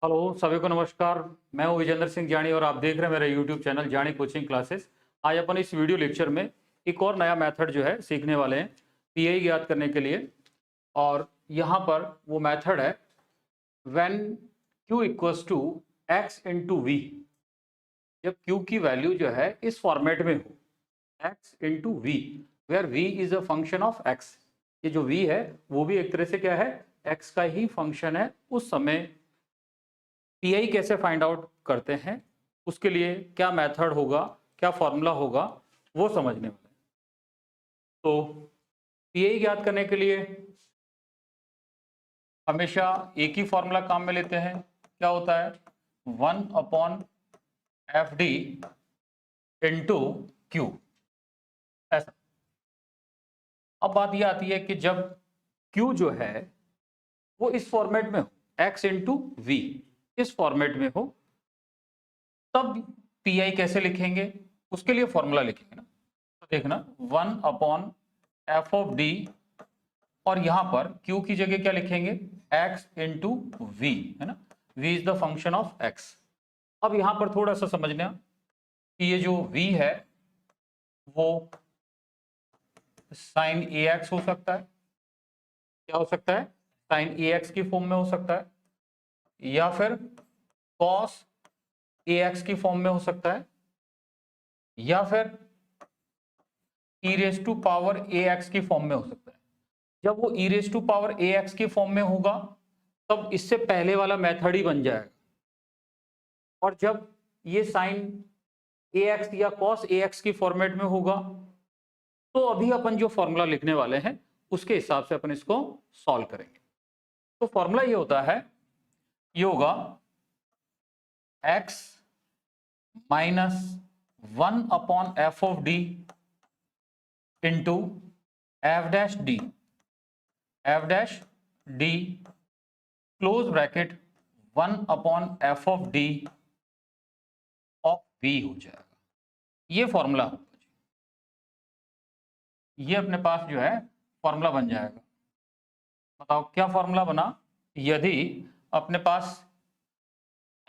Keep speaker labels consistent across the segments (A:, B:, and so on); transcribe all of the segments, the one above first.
A: Hello सभी को नमस्कार। मैं हूं विजेंद्र सिंह जानी और आप देख रहे हैं मेरा यूट्यूब चैनल जानी कोचिंग क्लासेस। आज अपन इस वीडियो लेक्चर में एक और नया मेथड जो है सीखने वाले हैं पीआई ज्ञात करने के लिए। और यहाँ पर वो मेथड है when q equals to x into v. जब q की वैल्यू जो है इस फॉर्मेट में हो x into v, where v is a function of x। ये जो v है वो भी एक तरह से क्या है, x का ही फंक्शन है। उस समय पीआई कैसे फाइंड आउट करते हैं, उसके लिए क्या मेथड होगा, क्या फॉर्मूला होगा, वो समझने वाले हैं। तो पीआई ज्ञात करने के लिए हमेशा एक ही फॉर्मूला काम में लेते हैं। क्या होता है, 1/FD इंटू क्यू, ऐसा। अब बात यह आती है कि जब क्यू जो है वो इस फॉर्मेट में हो, एक्स इंटू वी इस फॉर्मेट में हो, तब पीआई कैसे लिखेंगे, उसके लिए फॉर्मूला लिखेंगे ना। तो देखना 1/f(d) और यहां पर q की जगह क्या लिखेंगे, x इंटू वी, है ना। v is the function of x। अब यहां पर थोड़ा सा समझना कि ये जो v है वो साइन ax हो सकता है। क्या हो सकता है, साइन ax की फॉर्म में हो सकता है, या फिर cos ax की फॉर्म में हो सकता है, या फिर e raise to power ax की फॉर्म में हो सकता है। जब वो e raise to power ax की फॉर्म में होगा तब इससे पहले वाला मेथड ही बन जाएगा। और जब ये साइन ax या cos ax की फॉर्मेट में होगा तो अभी अपन जो फॉर्मूला लिखने वाले हैं उसके हिसाब से अपन इसको सॉल्व करेंगे। तो फॉर्मूला ये होता है, ये होगा x minus 1/f(d) into f'(d) close bracket 1/f(d) of v हो जाएगा। ये फॉर्मूला होगा, ये अपने पास जो है फॉर्मूला बन जाएगा। बताओ क्या फॉर्मूला बना। यदि अपने पास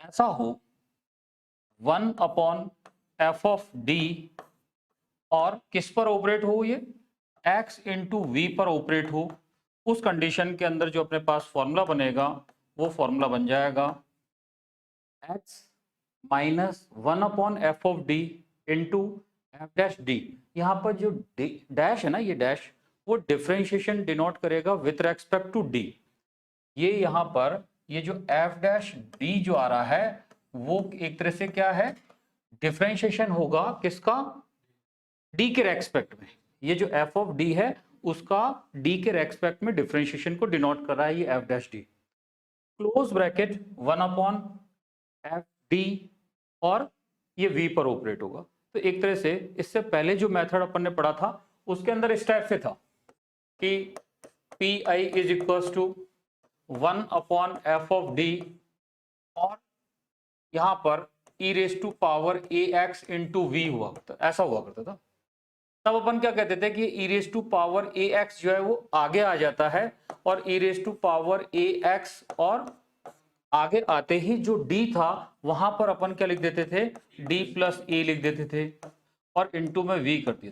A: ऐसा हो 1/f(d) और किस पर ऑपरेट हो, ये x इंटू वी पर ऑपरेट हो, उस कंडीशन के अंदर जो अपने पास फॉर्मूला बनेगा वो फॉर्मूला बन जाएगा x minus 1/f(d) into f'(d). यहाँ पर जो डैश है ना, ये डैश वो डिफरेंशिएशन डिनोट करेगा विथ रेस्पेक्ट टू d। ये यहाँ पर ये जो f'(d) जो आ रहा है वो एक तरह से क्या है, डिफरेंशिएशन होगा किसका, d के रेस्पेक्ट में। ये जो f(d) है उसका d के रेस्पेक्ट में डिफरेंशिएशन को डिनोट कर रहा है ये f'(d). क्लोज ब्रैकेट 1/f(d) और ये v पर ऑपरेट होगा। तो एक तरह से इससे पहले जो मेथड अपन ने पढ़ा था उसके अंदर इस टाइप से था कि P I is equal to 1/f(d) और यहां पर e raise to power ax into v हुआ करता, ऐसा हुआ करता था। तब अपन क्या कहते थे कि e raise to power ax जो है वो आगे आ जाता है और e raise to power ax, और आगे आते ही जो d था वहां पर अपन क्या लिख देते थे, d प्लस a लिख देते थे और इंटू में v कर दिया।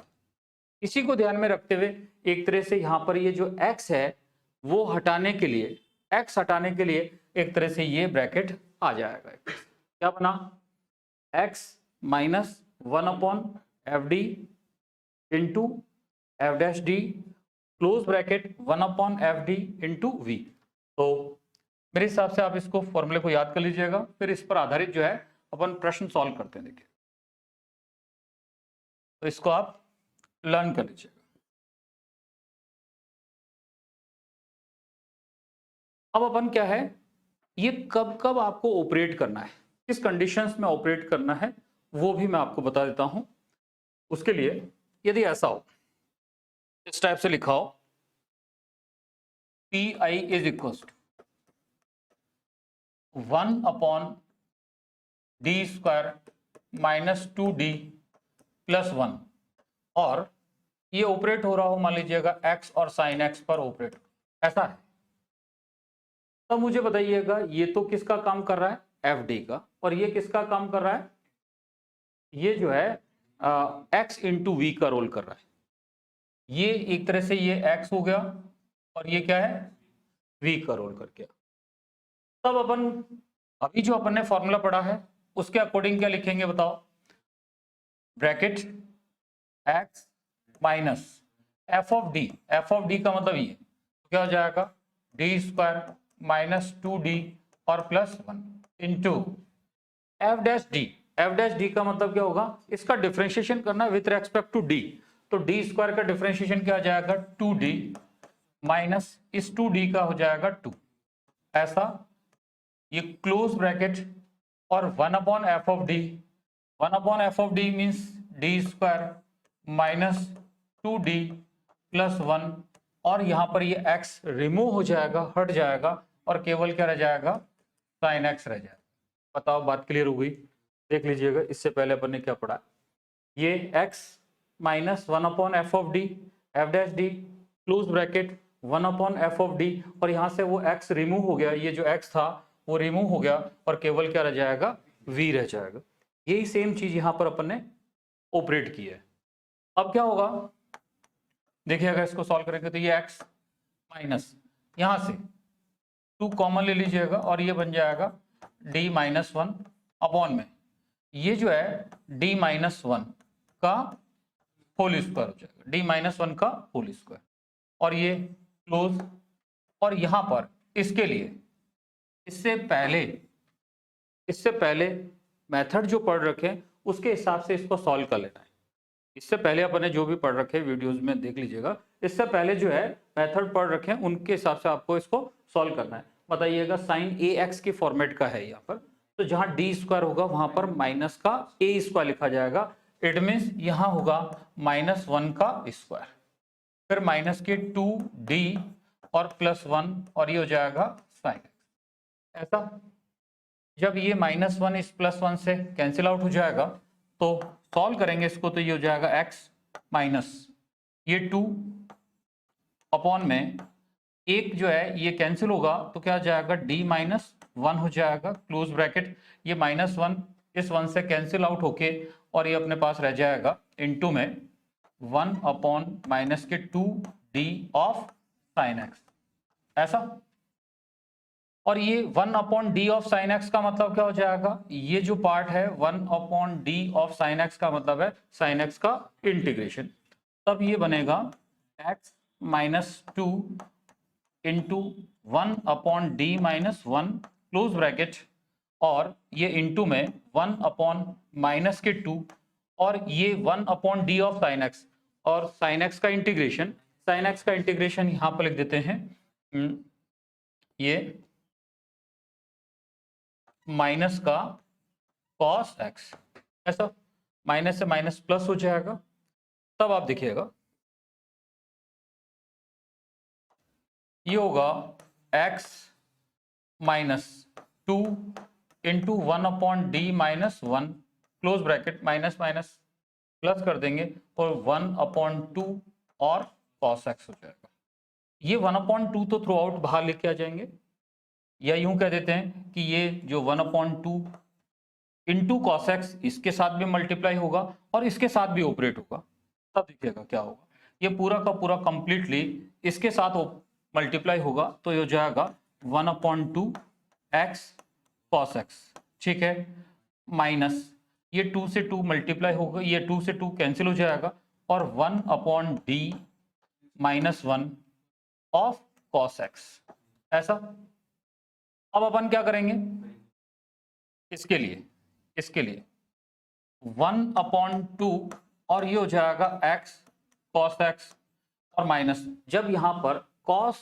A: इसी को ध्यान में रखते हुए एक तरह से यहाँ पर ये जो x है वो हटाने के लिए, x हटाने के लिए एक तरह से ये ब्रैकेट आ जाएगा। क्या बना, x minus 1/f(d) into f'(d) close bracket 1/f(d) into v। तो मेरे हिसाब से आप इसको फॉर्मूले को याद कर लीजिएगा, फिर इस पर आधारित जो है अपन प्रश्न सॉल्व करते हैं। देखिए तो इसको आप लर्न कर लीजिएगा। अब अपन क्या है, ये कब कब आपको ऑपरेट करना है, किस कंडीशंस में ऑपरेट करना है वो भी मैं आपको बता देता हूं। उसके लिए यदि ऐसा हो, इस टाइप से लिखा हो, P I is equal to 1/d² minus 2d plus 1, और ये ऑपरेट हो रहा हो मान लीजिएगा x और साइन x पर ऑपरेट, ऐसा है। तब मुझे बताइएगा ये तो किसका काम कर रहा है, एफ डी का, और ये किसका काम कर रहा है, ये जो है एक्स इंटू वी का रोल कर रहा है। ये एक तरह से ये एक्स हो गया और ये क्या है, वी का रोल कर गया। तब अपन अभी जो अपन ने फॉर्मूला पढ़ा है उसके अकॉर्डिंग क्या लिखेंगे बताओ, bracket x minus F of D, F of d का मतलब ये तो क्या हो जाएगा, डी स्क्वायर माइनस 2d और plus 1 into F dash D. F dash D का मतलब क्या होगा, इसका डिफरेंशिएशन करना विथ रेस्पेक्ट टू डी, तो डी स्क्वायर का डिफरेंशिएशन क्या हो जाएगा 2d माइनस इस 2d का हो जाएगा 2, ऐसा ये क्लोज ब्रैकेट और 1 upon f of D, 1 upon f of d means D square minus 2d plus 1, और यहां पर ये x रिमूव हो जाएगा, हट जाएगा, और केवल क्या रह जाएगा, साइन x रह जाएगा। बताओ बात क्लियर हो गई, देख लीजिएगा इससे पहले अपन ने क्या पढ़ा, ये x minus 1 upon f of D, F dash D close bracket 1 upon f of d, और यहां से वो x रिमूव हो गया, ये जो x था वो रिमूव हो गया और केवल क्या रह जाएगा, v रह जाएगा। यही सेम चीज यहां पर अपन ने ऑपरेट की है। अब क्या होगा देखिए, अगर इसको सॉल्व करेंगे तो ये x माइनस यहां से 2 कॉमन ले लीजिएगा और ये बन जाएगा d माइनस 1 अपॉन में ये जो है d माइनस 1 का होल स्क्वायर हो जाएगा, d माइनस 1 का होल स्क्वायर, और ये क्लोज, और यहां पर इसके लिए इससे पहले मेथड जो पढ़ रखे उसके हिसाब से इसको सॉल्व कर लेना है। इससे पहले अपने जो भी पढ़ रखे वीडियोस में देख लीजिएगा, इससे पहले जो है मेथड पढ़ रखे हैं उनके हिसाब से आपको इसको सॉल्व करना है। बताइएगा साइन ए एक्स के फॉर्मेट का है यहाँ पर, तो जहां डी स्क्वायर होगा वहां पर माइनस का ए स्क्वायर लिखा जाएगा, इट मीन्स यहां होगा माइनस 1 का स्क्वायर, फिर माइनस के 2d और प्लस 1, और ये हो जाएगा साइन एक्स। ऐसा जब ये माइनस 1 इस प्लस 1 से कैंसिल आउट हो जाएगा तो सॉल्व करेंगे इसको, तो ये हो जाएगा x माइनस ये 2 अपॉन में एक जो है ये कैंसिल होगा तो क्या हो जाएगा d माइनस 1 हो जाएगा क्लोज ब्रैकेट, ये माइनस 1 इस 1 से कैंसिल आउट होके और ये अपने पास रह जाएगा इनटू में 1 अपॉन माइनस के 2d ऑफ साइन एक्स, ऐसा। और ये 1 upon D of sine x का मतलब क्या हो जाएगा, ये जो पार्ट है 1 upon D of sine x का मतलब है साइन एक्स का इंटीग्रेशन, तब ये बनेगा x minus 2 into 1 upon D minus 1 close bracket, और ये इंटू में 1 अपॉन माइनस के 2, और ये 1 upon D of sine x, और साइन एक्स का इंटीग्रेशन, साइन एक्स का इंटीग्रेशन यहां पर लिख देते हैं ये माइनस का कॉस एक्स, ऐसा माइनस से माइनस प्लस हो जाएगा। तब आप देखिएगा ये होगा x minus 2 into 1 upon D minus 1 close bracket, minus minus plus कर देंगे और 1 अपॉन 2 और कॉस एक्स हो जाएगा। ये 1 अपॉन 2 तो थ्रू आउट बाहर लेके आ जाएंगे, या यूं कह देते हैं कि ये जो 1 अपॉन 2 इंटू कॉस एक्स इसके साथ भी मल्टीप्लाई होगा और इसके साथ भी ऑपरेट होगा। तब देखिएगा क्या होगा, ये पूरा का पूरा कंप्लीटली इसके साथ मल्टीप्लाई होगा, तो ये हो जाएगा 1 अपॉन 2 एक्स कॉस एक्स, ठीक है, माइनस ये 2 से 2 मल्टीप्लाई होगा, ये 2 से 2 कैंसिल हो जाएगा, और 1 upon D minus 1 of cos x, ऐसा। अब अपन क्या करेंगे इसके लिए 1 अपॉन 2 और ये हो जाएगा x cos x, और माइनस जब यहां पर cos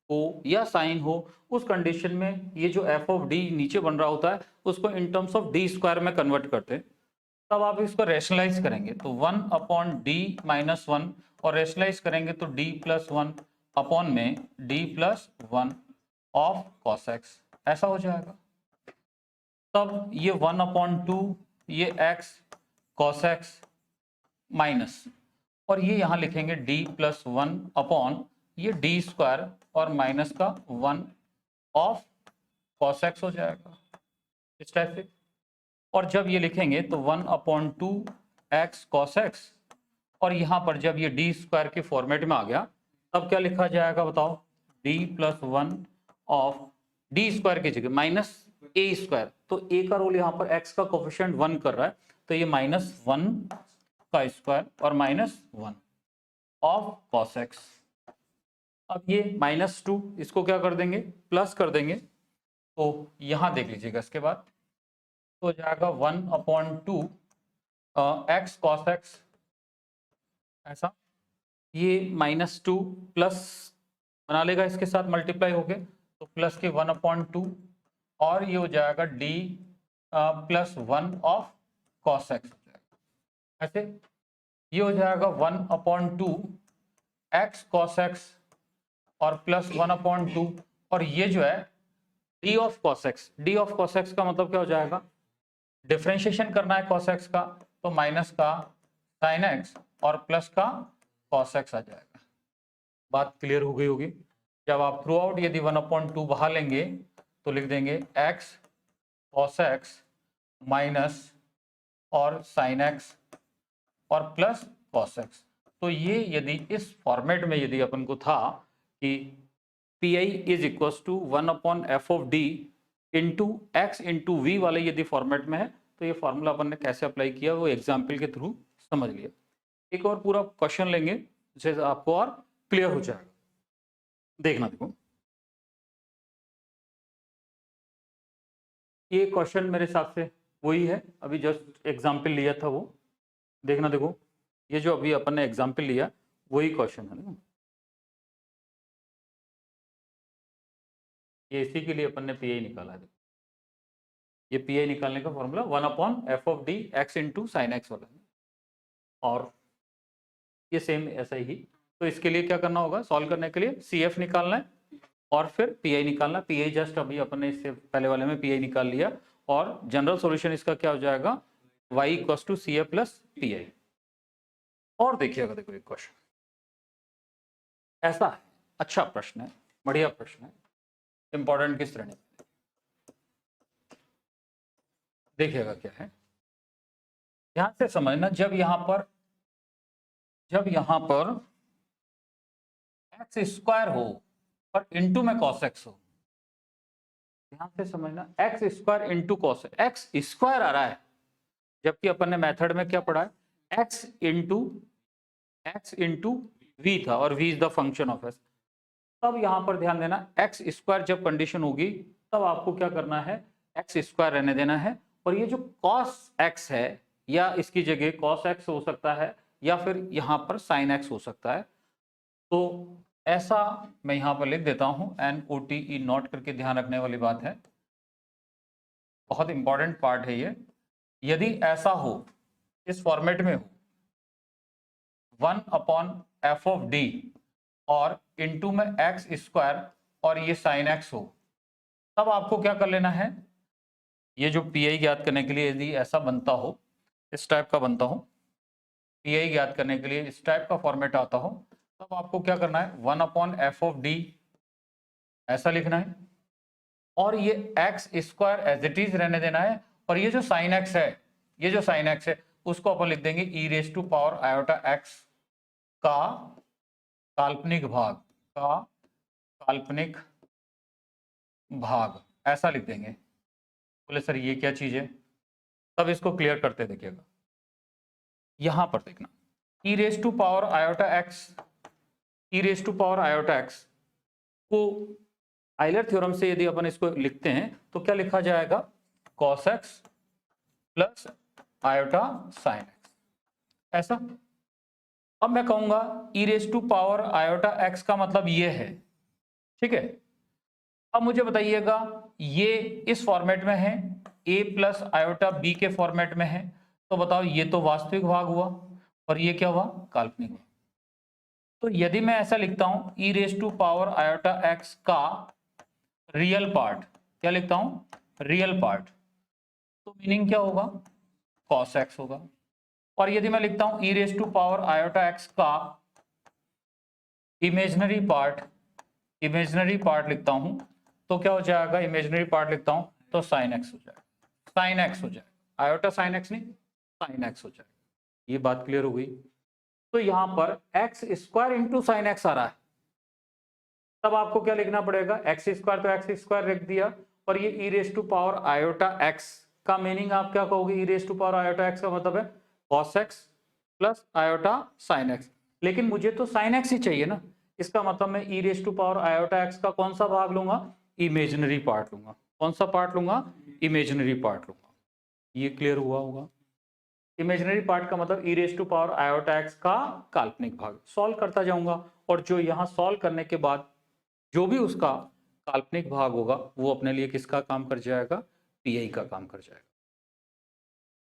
A: हो या साइन हो उस कंडीशन में ये जो f ऑफ d नीचे बन रहा होता है उसको in terms of d square में कन्वर्ट करते हैं। तब आप इसको रैशनलाइज करेंगे तो 1 अपॉन d माइनस 1, और रैशनलाइज करेंगे तो d प्लस 1 अपॉन में d plus 1 of cos x, ऐसा हो जाएगा। तब ये 1 अपॉन 2 ये x cos x माइनस, और ये यहां लिखेंगे d प्लस 1 अपॉन ये d स्क्वायर और माइनस का 1 ऑफ cos x हो जाएगा इस टाइप से। और जब ये लिखेंगे तो 1/2 x cos x, और यहाँ पर जब ये डी स्क्वायर के फॉर्मेट में आ गया तब क्या लिखा जाएगा बताओ, d + 1 ऑफ डी स्क्वायर की जगह माइनस ए स्क्वायर, तो ए का रोल यहाँ पर x का कोफिशिएंट 1 कर रहा है, तो ये -1 का स्क्वायर और -1 ऑफ cos x। अब ये -2 इसको क्या कर देंगे, प्लस कर देंगे, तो यहां देख लीजिएगा इसके बाद तो हो जाएगा 1/2 x cos x, ऐसा ये -2 प्लस बना लेगा इसके साथ मल्टीप्लाई होके, तो प्लस के 1/2 और ये हो जाएगा d + 1 ऑफ cos x, ऐसे ये हो जाएगा 1/2 x cos x और प्लस 1/2, और ये जो है d of cos x, d of cos x का मतलब क्या हो जाएगा, डिफरेंशिएशन करना है cos x का, तो माइनस का sin x और प्लस का cos x आ जाएगा। बात क्लियर हो गई होगी। जब आप थ्रू आउट यदि 1/2 बाहर लेंगे तो लिख देंगे x cos x माइनस और sin x और प्लस cos x। तो ये यदि इस फॉर्मेट में यदि अपन को था कि P I is equal to 1/f(d) into x into v वाले यदि फॉर्मेट में है, तो ये फॉर्मूला अपन ने कैसे अप्लाई किया वो एग्जाम्पल के थ्रू समझ लिया। एक और पूरा क्वेश्चन लेंगे जिससे आपको और क्लियर हो जाएगा। देखना, देखो ये क्वेश्चन मेरे हिसाब से वही है, अभी जस्ट एग्जाम्पल लिया था वो। देखना, देखो ये जो अभी अपन ने एग्जाम्पल लिया वही क्वेश्चन है ना, ये इसी के लिए अपन ने पीआई निकाला है। ये पीआई निकालने का formula 1/f(d) x into sine x वाला है, और ये सेम ऐसा ही। तो इसके लिए क्या करना होगा, सॉल्व करने के लिए CF निकालना है और फिर पीआई निकालना। पीआई जस्ट अभी अपन ने इससे पहले वाले में पीआई निकाल लिया, और जनरल सॉल्यूशन इसका क्या हो जाएगा, y = CF + PI। और देखिएगा, देखो एक क्वेश्चन ऐसा है, अच्छा प्रश्न है, बढ़िया प्रश्न है, इंपॉर्टेंट की श्रेणी। देखिएगा क्या है, ध्यान से समझना। जब यहां पर x² हो और इंटू में cos x हो, ध्यान से समझना, x² इंटू cos x² आ रहा है, जबकि अपन ने मेथड में क्या पढ़ा है, x इंटू v था, और v is the function of s। तब यहां पर ध्यान देना, x² जब कंडीशन होगी तब आपको क्या करना है, x² रहने देना है, और ये जो cos x है या इसकी जगह cos x हो सकता है या फिर यहां पर sin x हो सकता है। तो ऐसा मैं यहां पर लिख देता हूं, NOTE नोट करके ध्यान रखने वाली बात है, बहुत इंपॉर्टेंट पार्ट है ये। यदि ऐसा हो, इस फॉर्मेट में हो 1/f(d) और इंटू में x² और ये sin x हो, तब आपको क्या कर लेना है, ये जो पीआई ज्ञात करने के लिए यदि ऐसा बनता हो, इस टाइप का बनता हो, पीआई ज्ञात करने के लिए इस टाइप का फॉर्मेट आता हो, तब आपको क्या करना है, 1/f(d) ऐसा लिखना है, और ये x² एज इट इज रहने देना है, और ये जो sin x है, ये जो sin x है उसको अपन लिख देंगे e⁻iota(x) का काल्पनिक भाग, ऐसा लिख देंगे। बोले सर ये क्या चीज है, तब इसको क्लियर करते देखिएगा। यहां पर देखना, e⁻iota(x) को आइलर थ्योरम से यदि अपन इसको लिखते हैं तो क्या लिखा जाएगा, cos x plus iota sin x, ऐसा। अब मैं कहूंगा e⁻iota(x) का मतलब ये है, ठीक है। अब मुझे बताइएगा, ये इस फॉर्मेट में है, a + iota(b) के फॉर्मेट में है, तो बताओ ये तो वास्तविक भाग हुआ और ये क्या हुआ, काल्पनिक भाग। तो यदि मैं ऐसा लिखता हूं e⁻iota(x) का रियल पार्ट, क्या लिखता हूं, रियल पार्ट, तो मीनिंग क्या होगा, cos x होगा। और यदि मैं लिखता हूं e⁻iota(x) का इमेजिनरी पार्ट लिखता हूं, तो क्या हो जाएगा, इमेजिनरी पार्ट लिखता हूं तो साइन एक्स हो जाएगा, साइन एक्स हो जाएगा, आयोटा साइन एक्स नहीं साइन एक्स हो जाएगा। ये बात क्लियर हो गई। तो यहां पर x square into sine x आ रहा है, तब आपको क्या लिखना पड़ेगा, एक्स स्क्वायर तो एक्स स्क्वायर लिख दिया, और ये e raise to power iota x का मीनिंग आप क्या कहोगे, e raise to power iota x का मतलब है cos x plus iota sine x, लेकिन मुझे तो साइन एक्स ही चाहिए ना, इसका मतलब मैं e raise to power iota x का कौन सा भाग लूंगा, इमेजिनरी पार्ट लूंगा। कौन सा पार्ट लूंगा, इमेजिनरी पार्ट लूंगा। ये क्लियर हुआ होगा। इमेजिनरी पार्ट का मतलब e raise to power iota x का काल्पनिक भाग। सॉल्व करता जाऊंगा, और जो यहां सॉल्व करने के बाद जो भी उसका काल्पनिक भाग होगा वो अपने लिए किसका काम कर जाएगा, पीआई का काम कर जाएगा।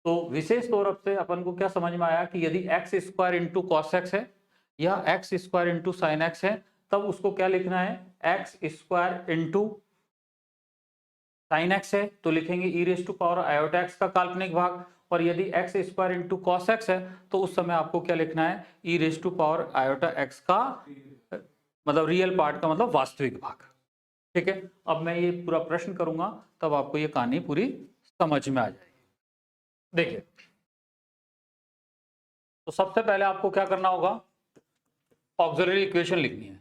A: तो विशेष तौर से अपन को क्या समझ में आया कि यदि x square into cos x है या x square into sine x है, तब उसको क्या लिखना है, x square into sine x है तो लिखेंगे e raise to power iota x का काल्पनिक भाग, और यदि x square into cos x है तो उस समय आपको क्या लिखना है, e raise to power iota x का मतलब रियल पार्ट का मतलब वास्तविक भाग। ठीक है, अब मैं ये पूरा प्रश्न करूंगा तब आपको ये कहानी पूरी समझ में आ जाएगी। देखिए, तो सबसे पहले आपको क्या करना होगा, ऑक्सिलरी इक्वेशन लिखनी है,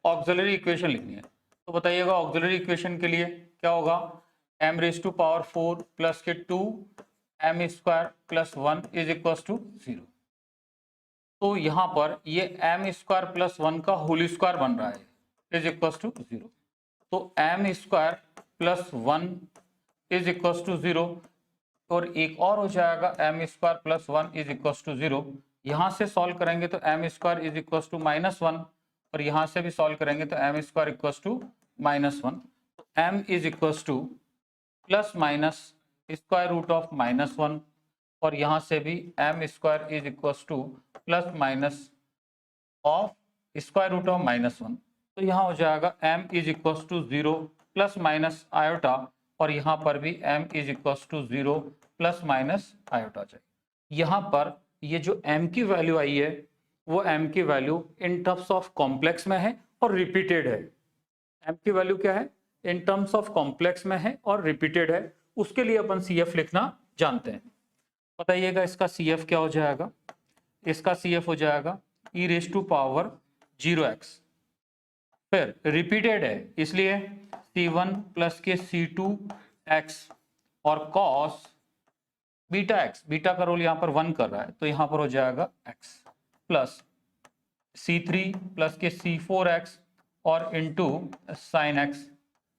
A: ऑक्सिलरी इक्वेशन लिखनी है। तो बताइएगा ऑक्सिलरी इक्वेशन के लिए क्या होगा, m raise to power 4 plus के 2 m square plus 1 is equal to 0। तो यहां पर ये m स्क्वायर प्लस 1 का होल स्क्वायर बन रहा है, इज इक्वल टू 0। तो m square plus 1 is equal to 0, और एक और हो जाएगा m square plus 1 is equal to 0। यहां से सॉल्व करेंगे तो m square is equal to -1, और यहां से भी सॉल्व करेंगे तो m स्क्वायर इक्वल टू -1। तो m is equal to plus minus square root of -1, और यहां से भी m square is equal to plus minus of square root of -1। तो यहाँ हो जाएगा m is equal to 0 plus minus iota, और यहाँ पर भी m is equal to 0 plus minus iota चाहिए। यहाँ पर ये जो m की वैल्यू आई है वो m की value in terms of complex में है और रिपीटेड है। m की वैल्यू क्या है, इन टर्म्स ऑफ कॉम्प्लेक्स में है और रिपीटेड है, उसके लिए अपन CF लिखना जानते हैं। बताइएगा इसका CF क्या हो जाएगा, इसका CF हो जाएगा e raise to power 0x, फिर रिपीटेड है इसलिए C1 प्लस के C2x, और कॉस बीटा एक्स, बीटा का रोल यहाँ पर 1 कर रहा है तो यहाँ पर हो जाएगा x, प्लस C3 प्लस के C4x और इंटू साइन एक्स।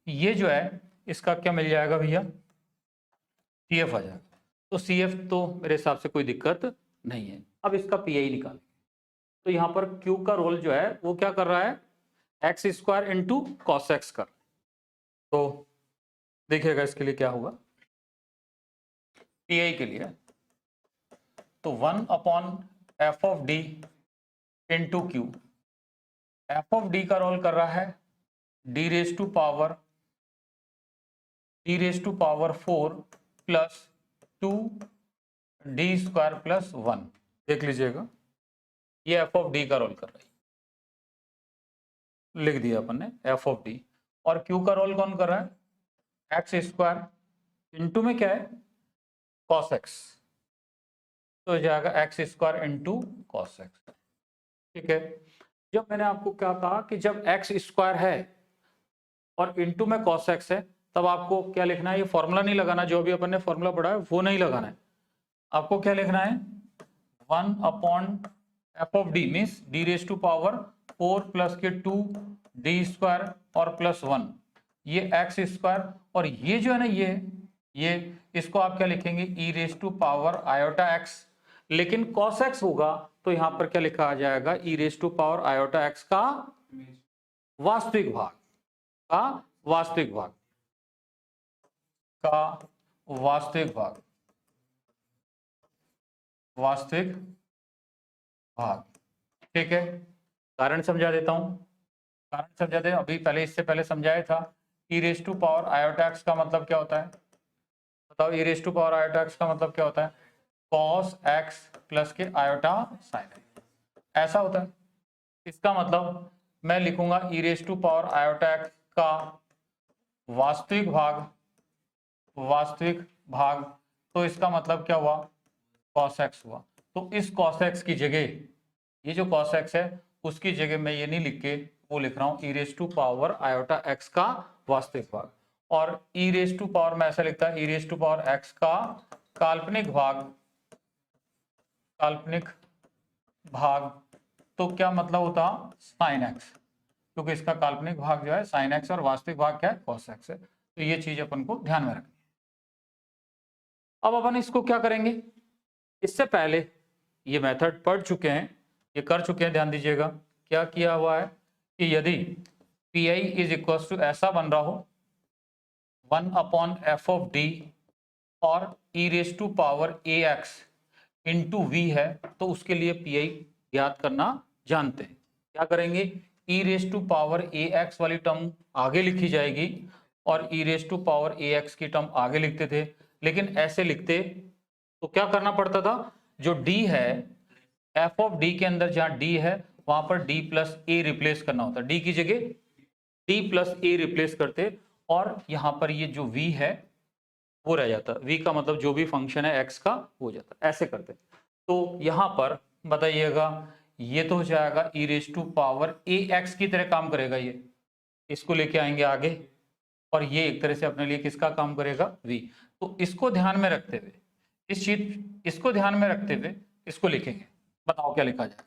A: ये जो है इसका क्या मिल जाएगा भैया, CF आ जाएगा। तो CF तो मेरे हिसाब से कोई दिक्कत नहीं है। अब इसका PI निकालें, तो यहाँ पर Q का रोल जो है वो क्या कर रहा है, x square into cos x कर। तो देखिएगा इसके लिए क्या होगा, PI के लिए तो 1 upon f of d into q. F of d का रोल कर रहा है d raise to power 4 plus 2 d square plus 1। देख लीजिएगा ये एफ ऑफ डी का रोल कर रहा है, लिख दिया अपन ने एफ ऑफ डी। और क्यू का रोल कौन कर रहा है, एक्स स्क्वायर इंटू में क्या है कॉस एक्स, तो हो जाएगा x square into cos x. ठीक है, जब मैंने आपको क्या कहा कि जब एक्स स्क्वायर है और इंटू में कॉस एक्स है, तब आपको क्या लिखना है, ये फॉर्मूला नहीं लगाना, जो भी अपन ने फॉर्मूला पढ़ा है वो नहीं लगाना है। आपको क्या लिखना है, 1 upon f of d means d raise to power 4 plus के 2 डी स्क्वायर और प्लस 1, ये एक्स स्क्वायर, और ये जो है ना ये इसको आप क्या लिखेंगे, e raise to power iota x, लेकिन कॉस एक्स होगा तो यहां पर क्या लिखा आ जाएगा, e raise to power iota x का वास्तविक भाग, का वास्तविक भाग, का वास्तविक भाग, वास्तविक भाग। ठीक है, कारण समझा देता हूं, कारण समझा दे, अभी पहले इससे पहले समझाया था। E raise to power iota x का मतलब क्या होता है, बताओ, e raise to power iota x का मतलब क्या होता है, कॉस एक्स प्लस के आयोटा साइन एक्स, ऐसा होता है। इसका मतलब मैं लिखूंगा e raise to power iota x का वास्तविक भाग, वास्तविक भाग, तो इसका मतलब क्या हुआ, cos x हुआ। तो इस cos x की जगह, ये जो cos x है उसकी जगह मैं ये नहीं लिख के वो लिख रहा हूं e raise to power iota x का वास्तविक भाग, और e रेज टू पावर मैं ऐसा लिखता है e raise to power x का काल्पनिक भाग, काल्पनिक भाग, तो क्या मतलब होता sin x, क्योंकि इसका काल्पनिक भाग जो है sin x और वास्तविक भाग क्या है cos x है। तो ये चीज अपन को ध्यान में रखनी है। अब अपन इसको क्या करेंगे, इससे पहले ये मेथड पढ़ चुके हैं, ये कर चुके हैं, ध्यान दीजिएगा क्या किया हुआ है कि यदि P I is equal to ऐसा बन रहा हो 1/f ऑफ डी और e raise to power a x into v है, तो उसके लिए पी आई ज्ञात करना जानते हैं। क्या करेंगे, e raise to power a x वाली टर्म आगे लिखी जाएगी और e raise to power a x की टर्म आगे लिखते थे, लेकिन ऐसे लिखते तो क्या करना पड़ता था, जो d है f ऑफ d के अंदर जहां d है वहां पर d प्लस ए रिप्लेस करना होता, d की जगह d प्लस ए रिप्लेस करते, और यहां पर ये जो v है वो रह जाता, v का मतलब जो भी फंक्शन है x का हो जाता, ऐसे करते। तो यहां पर बताइएगा ये तो हो जाएगा e raise to power a x की तरह काम करेगा, ये इसको लेके आएंगे आगे, और ये एक तरह से अपने लिए किसका काम करेगा, v। तो इसको ध्यान में रखते हुए, इस चीज इसको ध्यान में रखते हुए इसको लिखेंगे। बताओ क्या लिखा जाए,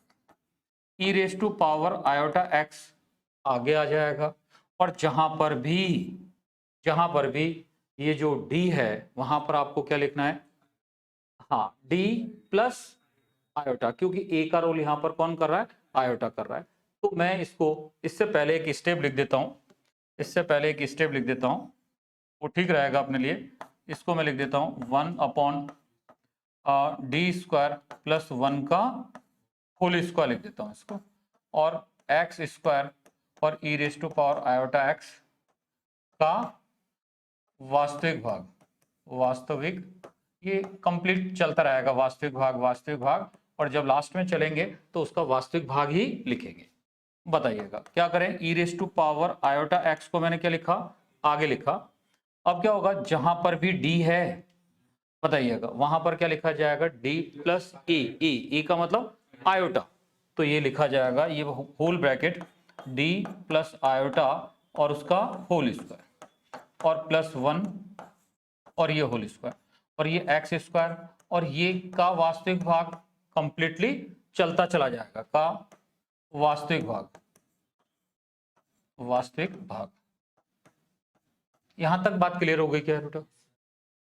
A: e raise to power iota x आगे आ जाएगा, और जहां पर भी ये जो d है वहां पर आपको क्या लिखना है, हाँ d प्लस आयोटा, क्योंकि a का रोल यहां पर कौन कर रहा है, आयोटा कर रहा है। तो मैं इसको इससे पहले एक स्टेप लिख देता हूं, इससे पहले एक स्टेप लिख देता हूं, वो ठीक रहेगा अपने लिए। इसको मैं लिख देता हूं 1/d स्क्वायर प्लस 1 का होल स्क्वायर लिख देता हूं इसको, और एक्स स्क्वायर और e raise to power iota x का वास्तविक भाग, वास्तविक, ये कंप्लीट चलता रहेगा वास्तविक भाग, वास्तविक भाग, और जब लास्ट में चलेंगे तो उसका वास्तविक भाग ही लिखेंगे। बताइएगा क्या करें, e raise to power iota x को मैंने क्या लिखा, आगे लिखा। अब क्या होगा, जहां पर भी d है बताइएगा वहां पर क्या लिखा जाएगा, d प्लस ए का मतलब आयोटा, तो ये लिखा जाएगा, ये whole bracket d plus iota और उसका होल स्क्वायर और प्लस 1 और ये होल स्क्वायर और ये एक्स स्क्वायर, और ये का वास्तविक भाग कंप्लीटली चलता चला जाएगा, का वास्तविक भाग, वास्तविक भाग। यहां तक बात क्लियर हो गई क्या बेटा?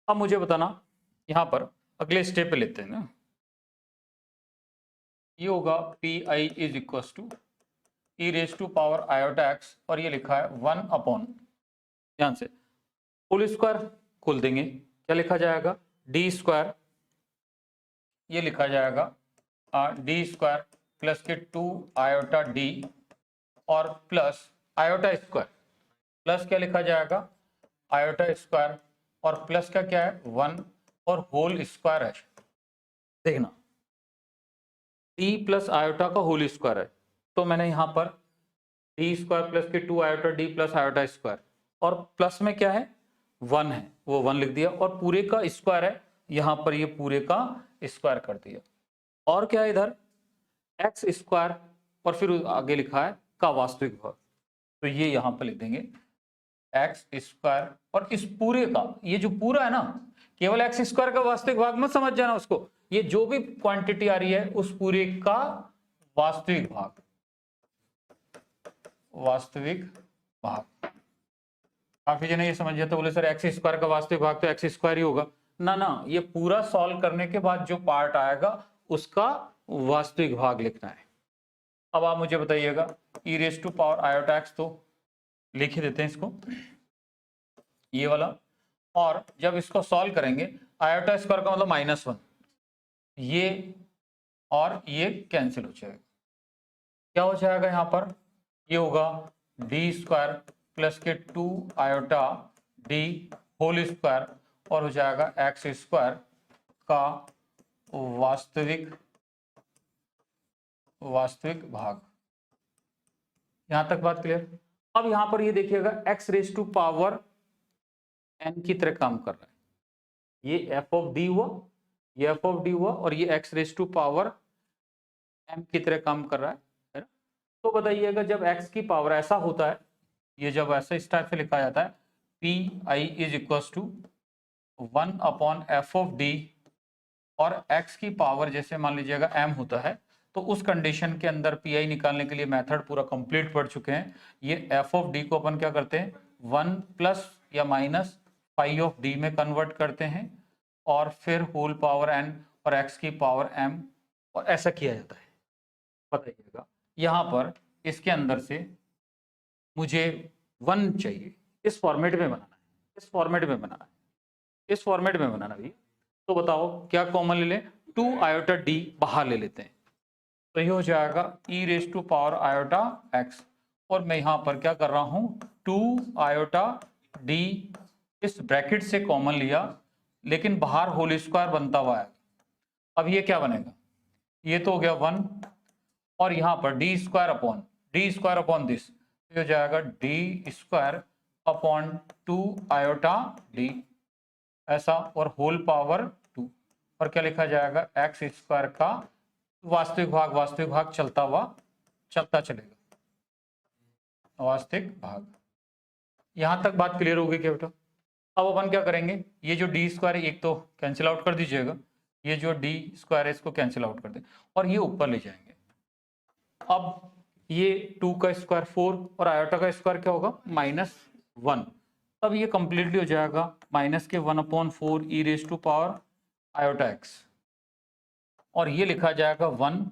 A: अब मुझे बताना, यहां पर अगले स्टेप पे लेते हैं ना, ये होगा P I is equal to e raise to power iota x, और ये लिखा है 1/, ध्यान से, होल स्क्वायर खोल देंगे, क्या लिखा जाएगा, डी स्क्वायर, ये लिखा जाएगा डी स्क्वायर प्लस के 2 आयोटा डी और प्लस आयोटा स्क्वायर, प्लस क्या लिखा जाएगा, आयोटा स्क्वायर, और प्लस का क्या है 1 और होल स्क्वायर है। देखना डी प्लस आयोटा का होल स्क्वायर है, तो मैंने यहां पर डी स्क्वायर प्लस के 2 iota D plus iota square, और प्लस में क्या है 1 है, वो 1 लिख दिया, और पूरे का स्क्वायर है, यहां पर ये पूरे का स्क्वायर कर दिया, और क्या है इधर एक्स स्क्वायर, और फिर आगे लिखा है का वास्तविक भाग, तो ये यहां पर लिख देंगे एक्स स्क्वायर, और इस पूरे का, ये जो पूरा है ना, केवल एक्स स्क्वायर का वास्तविक भाग मत समझ जाना उसको, ये जो भी क्वांटिटी आ रही है उस पूरे का वास्तविक भाग, वास्तविक भाग। काफी जने ये समझ जाते, बोले सर एक्स स्क्वायर का वास्तविक भाग तो एक्स स्क्वायर ही होगा, ना ना, ये पूरा सॉल्व करने के बाद जो पार्ट आएगा उसका वास्तविक भाग लिखना है। अब आप मुझे बताइएगा e raise to power iota x, तो लिख ही देते हैं इसको, ये वाला, और जब इसको सॉल्व करेंगे आयोटा स्क्वायर का मतलब -1, ये और ये कैंसिल हो जाएगा, क्या हो जाएगा यहां पर, ये होगा डी स्क्वायर प्लस के 2 आयोटा डी होल स्क्वायर, और हो जाएगा एक्स स्क्वायर का वास्तविक भाग। यहां तक बात क्लियर? अब यहां पर ये देखिएगा x raise to power n की तरह काम कर रहा है। ये एफ ऑफ डी हुआ, ये एफ ऑफ डी हुआ, और ये x raise to power m की तरह काम कर रहा है ना। तो बताइएगा जब एक्स की पावर ऐसा होता है, ये जब ऐसा इस टाइप से लिखा जाता है, P I is equal to 1 upon f of d, और x की पावर जैसे मान लीजिएगा m होता है, तो उस कंडीशन के अंदर पी आई निकालने के लिए मेथड पूरा कंप्लीट पढ़ चुके हैं। ये एफ ऑफ डी को अपन क्या करते हैं, 1 प्लस या माइनस फाइव ऑफ डी में कन्वर्ट करते हैं, और फिर होल पावर n और x की पावर m, और ऐसा किया जाता है। बताइएगा यहाँ पर इसके अंदर से मुझे 1 चाहिए, इस फॉर्मेट में बनाना है, इस फॉर्मेट में बनाना है, इस फॉर्मेट में बनाना भी। तो बताओ क्या कॉमन ले लें, 2 आयोटा डी बाहर ले लेते हैं, तो ये हो जाएगा e raise to power iota x, और मैं यहाँ पर क्या कर रहा हूँ, 2 आयोटा डी इस ब्रैकेट से कॉमन लिया, लेकिन बाहर होल स्क्वायर बनता हुआ है। अब ये क्या बनेगा, ये तो हो गया 1, और यहाँ पर डी स्क्वायर अपॉन दिस, ये हो जाएगा D square upon 2 iota D ऐसा, और होल पावर 2, और क्या लिखा जाएगा, एक्स स्क्वायर का वास्तविक भाग चलता चलेगा, वास्तविक भाग। यहां तक बात क्लियर हो गई क्या बेटा। अब अपन क्या करेंगे, ये जो डी स्क्वायर है एक तो कैंसिल आउट कर दीजिएगा, ये जो डी स्क्वायर है इसको कैंसिल आउट कर दे, और ये ऊपर ले जाएंगे। अब ये 2 का स्क्वायर 4, और आयोटा का स्क्वायर क्या होगा, -1, तब ये कंप्लीटली हो जाएगा माइनस के 1/4 e raise to power iota x, और ये लिखा जाएगा 1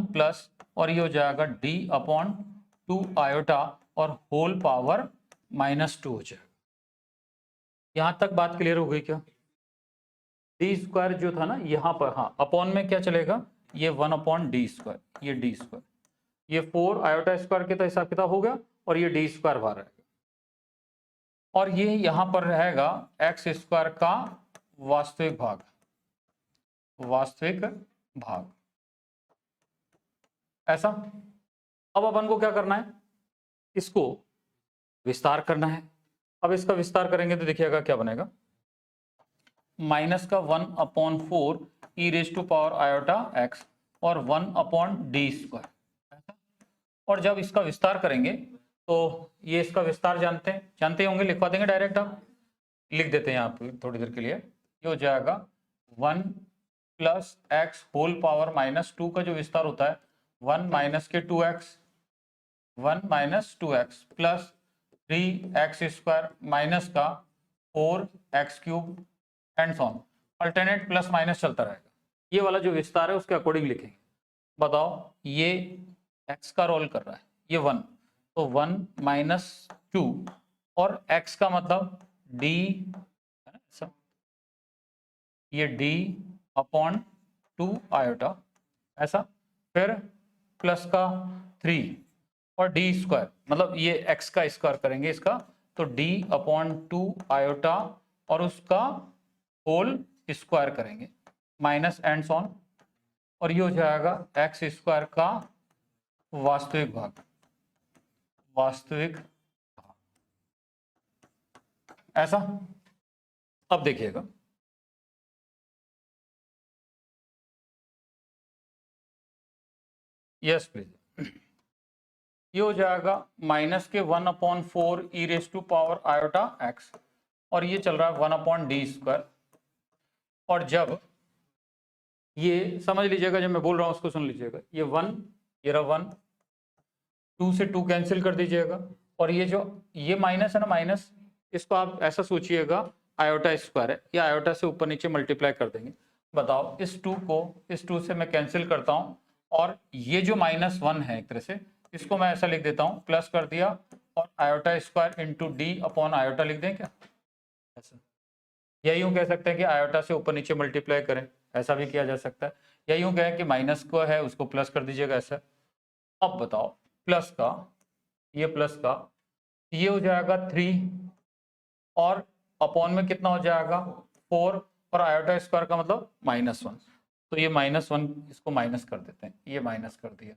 A: प्लस और ये हो जाएगा d/2 आयोटा और होल पावर -2 हो जाएगा। यहां तक बात क्लियर हो गई क्या। डी स्क्वायर जो था ना यहाँ पर, हाँ अपॉन में क्या चलेगा, ये 1/d स्क्वायर, ये डी स्क्वायर, ये 4 आयोटा स्क्वायर के तो हिसाब किताब हो गया, और ये डी स्क्वायर बाहर रहेगा, और ये यहां पर रहेगा एक्स स्क्वायर का वास्तविक भाग ऐसा। अब अपन को क्या करना है, इसको विस्तार करना है। अब इसका विस्तार करेंगे तो देखिएगा क्या बनेगा, माइनस का 1/4 e raise to power iota x और 1/d स्क्वायर, और जब इसका विस्तार करेंगे तो ये इसका विस्तार जानते होंगे, लिखवा देंगे डायरेक्ट, आप लिख देते हैं यहाँ पे थोड़ी देर के लिए। ये हो जाएगा 1 प्लस एक्स होल पावर -2 का जो विस्तार होता है 1 माइनस के 2x, 1 minus 2x plus 3x square minus का 4x cube and so on, alternate plus minus चलता रहेगा। ये वाला जो विस्तार है उसके अकॉर्डिंग लिखेंगे। बताओ ये x का रोल कर रहा है, ये 1, तो 1 - 2 और x का मतलब d है ना, ये d/2 आयोटा ऐसा, फिर प्लस का 3 और d स्क्वायर, मतलब ये x का स्क्वायर करेंगे इसका, तो d/2 आयोटा और उसका होल स्क्वायर करेंगे माइनस एंड ऑन, और ये हो जाएगा एक्स स्क्वायर का वास्तविक भाग ऐसा। अब देखिएगा यस प्लीज, ये हो जाएगा माइनस के 1/4 e raise to power iota x, और ये चल रहा है 1/d स्क्वायर, और जब ये समझ लीजिएगा, जब मैं बोल रहा हूं उसको सुन लीजिएगा, ये 1, ये रहा 1, 2 से 2 कैंसिल कर दीजिएगा, और ये जो ये माइनस है ना, माइनस, इसको आप ऐसा सोचिएगा आयोटा स्क्वायर है, या आयोटा से ऊपर नीचे मल्टीप्लाई कर देंगे। बताओ इस 2 को इस 2 से मैं कैंसिल करता हूं, और ये जो -1 है एक तरह से इसको मैं ऐसा लिख देता हूं, प्लस कर दिया और आयोटा स्क्वायर इंटू d/आयोटा लिख दें क्या, ऐसा। या यूं कह सकते हैं कि आयोटा से ऊपर नीचे मल्टीप्लाई करें, ऐसा भी किया जा सकता है, या यूं कहें कि माइनस को है उसको प्लस कर दीजिएगा ऐसा। अब बताओ प्लस का ये हो जाएगा 3, और अपॉन में कितना हो जाएगा 4, और आयोटा स्क्वायर का मतलब -1, तो ये -1 इसको माइनस कर देते हैं, ये माइनस कर दिया,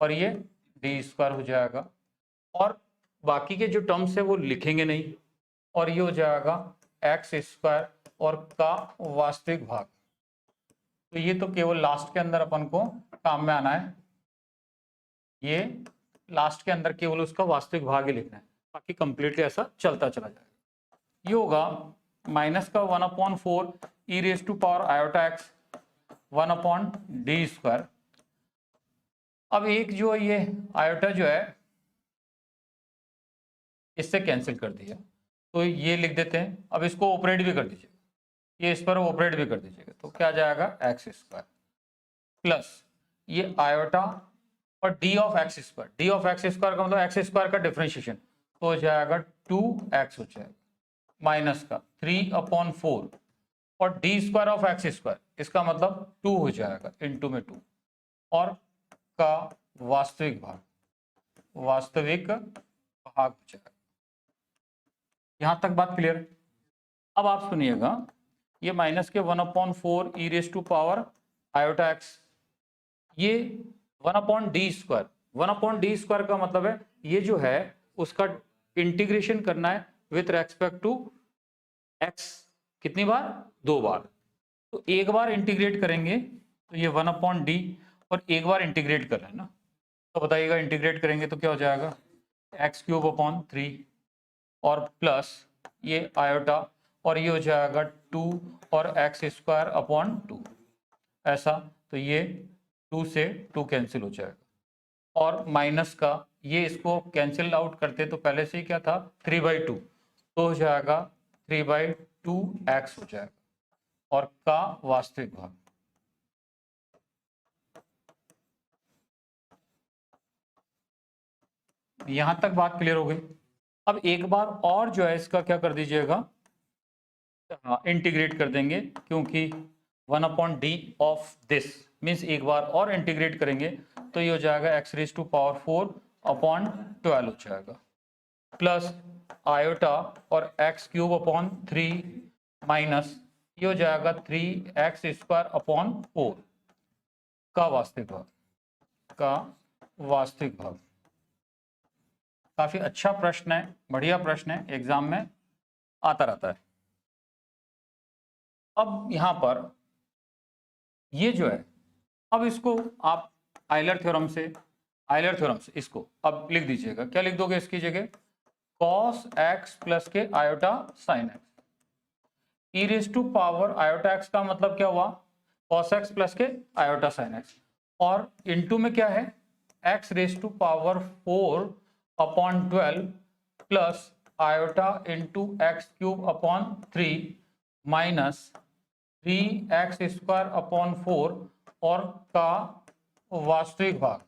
A: और ये d स्क्वायर हो जाएगा, और बाकी के जो टर्म्स है वो लिखेंगे नहीं, और ये हो जाएगा एक्स स्क्वायर और का वास्तविक भाग। तो ये तो केवल लास्ट के अंदर अपन को काम में आना है, ये लास्ट के अंदर केवल उसका वास्तविक भाग ही लिखना है, बाकी कंप्लीटली ऐसा चलता चला जाएगा। ये होगा माइनस का 1/4 e raise to power iota x 1/d²। अब एक जो है ये आयोटा जो है इससे कैंसिल कर दिया, तो ये लिख देते हैं। अब इसको ऑपरेट भी कर दीजिए, ये इस पर ऑपरेट भी कर दीजिएगा, तो क्या जाएगा x² प्लस ये आयोटा और d of x²। d of x² का मतलब x² का डिफरेंशिएशन, तो हो जाएगा 2x हो जाएगा माइनस का 3/4 और d² ऑफ x², इसका मतलब 2 हो जाएगा इनटू में 2 और का वास्तविक भाग हो जाएगा। यहां तक बात क्लियर? अब आप सुनिएगा, ये माइनस के 1/4 e raise to power iota x, ये 1/d²। 1/d² का मतलब है ये जो है उसका इंटीग्रेशन करना है विथ रेस्पेक्ट टू एक्स। कितनी बार? 2 बार। तो एक बार इंटीग्रेट करेंगे तो ये 1/d और एक बार इंटीग्रेट कर रहे हैं ना, तो बताइएगा इंटीग्रेट करेंगे तो क्या हो जाएगा x³ और प्लस ये आयोटा और ये हो जाएगा 2 और x²/2 ऐसा। तो ये 2 से 2 कैंसिल हो जाएगा और माइनस का ये इसको कैंसिल आउट करते तो पहले से ही क्या था 3/2, तो हो जाएगा 3/2x हो जाएगा और का वास्तविक भाग। यहां तक बात क्लियर हो गई? अब एक बार और जो है इसका क्या कर दीजिएगा, इंटीग्रेट कर देंगे, क्योंकि 1/d ऑफ दिस मीन्स एक बार और इंटीग्रेट करेंगे तो ये हो जाएगा x⁴ हो जाएगा प्लस आयोटा और x³ माइनस ये हो जाएगा 3x² का वास्तविक भाग। काफी अच्छा प्रश्न है, बढ़िया प्रश्न है, एग्जाम में आता रहता है। अब यहां पर ये जो है, अब इसको आप आयलर थ्योरम से इसको अब लिख दीजिएगा। क्या लिख दोगे इसकी जगह? cos x प्लस के iota sin x। E raise to power iota x का मतलब क्या हुआ? cos x प्लस के आयोटा sin x, और इनटू में क्या है x⁴/12 plus iota into x³ minus 3x² और का वास्तविक भाग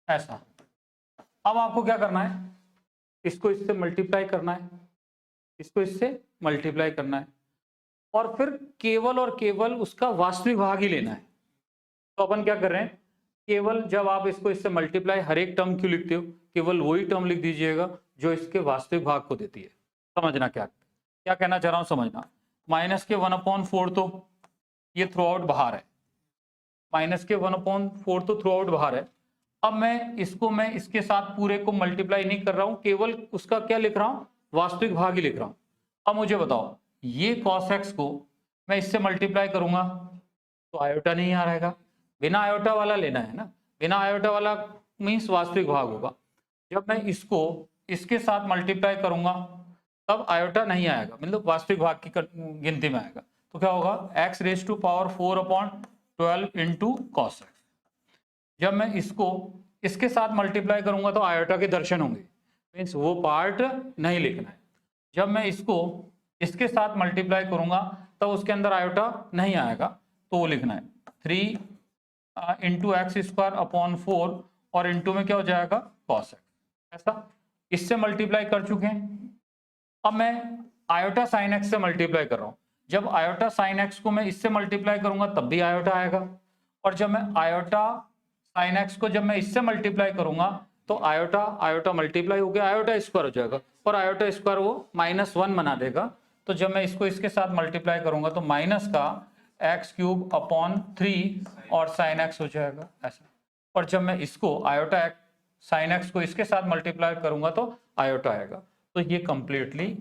A: ऐसा। अब आपको क्या करना है, इसको इससे मल्टीप्लाई करना है, इसको इससे मल्टीप्लाई करना है और फिर केवल और केवल उसका वास्तविक भाग ही लेना है। तो अपन क्या कर रहे हैं, केवल जब आप इसको इससे मल्टीप्लाई हर एक टर्म क्यों लिखते हो, केवल वही टर्म लिख दीजिएगा जो इसके वास्तविक भाग को देती है। समझना क्या कहना चाह रहा हूं, समझना। माइनस के 1/4 तो ये थ्रू आउट बाहर है, माइनस के 1/4 तो थ्रू आउट बाहर है। अब मैं इसके साथ पूरे को मल्टीप्लाई नहीं कर रहा हूं, केवल उसका क्या लिख रहा हूं, वास्तविक भाग ही लिख रहा हूं। अब मुझे बताओ, ये cos x को मैं इससे मल्टीप्लाई करूंगा तो आयोटा नहीं आ रहेगा, बिना आयोटा वाला लेना है ना, बिना आयोटा वाला मीन्स वास्तविक भाग होगा। जब मैं इसको इसके साथ मल्टीप्लाई करूंगा तब आयोटा नहीं आएगा, मतलब वास्तविक भाग की गिनती में आएगा। तो क्या होगा x⁴/4/12 इंटू cos x। जब मैं इसको इसके साथ मल्टीप्लाई करूंगा तो आयोटा के दर्शन होंगे, मीन्स वो पार्ट नहीं लिखना है। जब मैं इसको इसके साथ मल्टीप्लाई करूंगा तब उसके अंदर आयोटा नहीं आएगा, तो वो लिखना है 3 इंटू x²/4 और इंटू में क्या हो जाएगा cos x ऐसा। इससे मल्टीप्लाई कर चुके हैं, अब मैं आयोटा sin x से मल्टीप्लाई कर रहा हूं। जब आयोटा sin x को मैं इससे मल्टीप्लाई करूंगा तब भी आयोटा आएगा, और जब मैं आयोटा sin x को जब मैं इससे मल्टीप्लाई करूंगा तो आयोटा मल्टीप्लाई हो गया, आयोटा स्क्वायर हो जाएगा और आयोटा स्क्वायर वो -1 बना देगा। तो जब मैं इसको इसके साथ मल्टीप्लाई करूंगा तो माइनस का x³ और sin x हो जाएगा ऐसा। और जब मैं इसको आयोटा sin x को इसके साथ मल्टीप्लाई करूंगा तो आयोटा आएगा। तो ये कंप्लीटली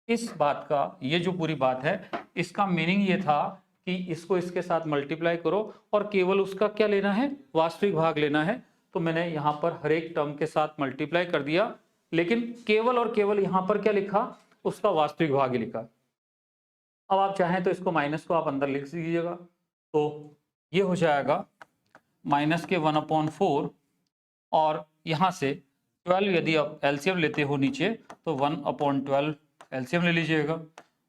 A: इस बात का, ये जो पूरी बात है इसका मीनिंग ये था कि इसको इसके साथ मल्टीप्लाई करो और केवल उसका क्या लेना है, वास्तविक भाग लेना है। तो मैंने यहाँ पर हर एक टर्म के साथ मल्टीप्लाई कर दिया, लेकिन केवल और केवल यहाँ पर क्या लिखा, उसका वास्तविक भाग ही लिखा। अब आप चाहें तो इसको माइनस को आप अंदर लिख दीजिएगा, तो ये हो जाएगा माइनस के 1/4 और यहाँ से 12, यदि आप एलसीएम लेते हो नीचे तो 1/12 एलसीएम ले लीजिएगा,